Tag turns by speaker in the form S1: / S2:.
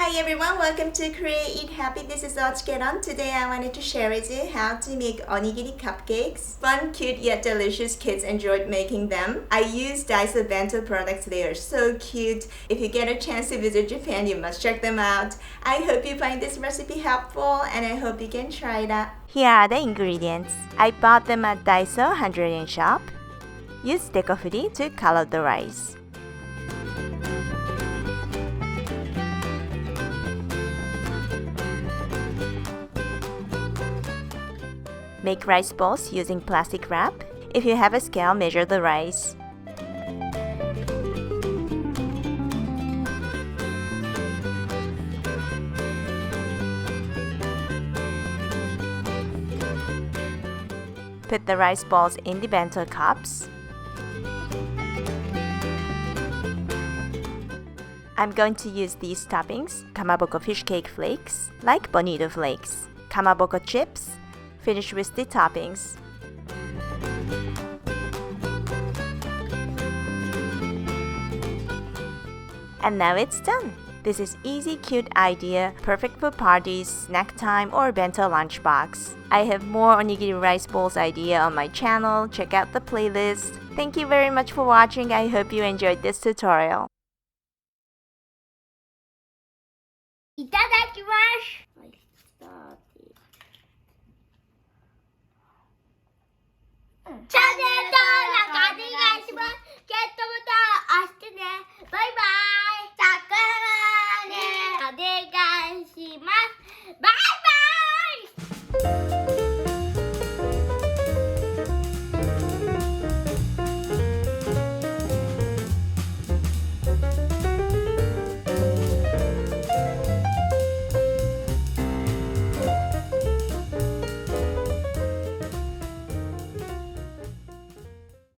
S1: Hi everyone, welcome to Create Eat Happy. This is OCHIKERON. Today I wanted to share with you how to make onigiri cupcakes. Fun, cute yet delicious. Kids enjoyed making them. I use Daiso Bento products. They are so cute. If you get a chance to visit Japan, you must check them out. I hope you find this recipe helpful and I hope you can try that.
S2: Here are the ingredients. I bought them at Daiso 100-yen shop. Use dekofuri to color the rice. Make rice balls using plastic wrap. If you have a scale, measure the rice. Put the rice balls in the bento cups. I'm going to use these toppings: kamaboko fish cake flakes, like bonito flakes, kamaboko chips. Finish with the toppings. And now it's done. This is easy, cute idea, perfect for parties, snack time, or bento lunchbox. I have more onigiri rice balls idea on my channel. Check out the playlist. Thank you very much for watching. I hope you enjoyed this tutorial.
S3: いただきます。チャンネル登録お願いします。ゲットボタン押してね。バイバイ。桜までお願いします。バイバイ。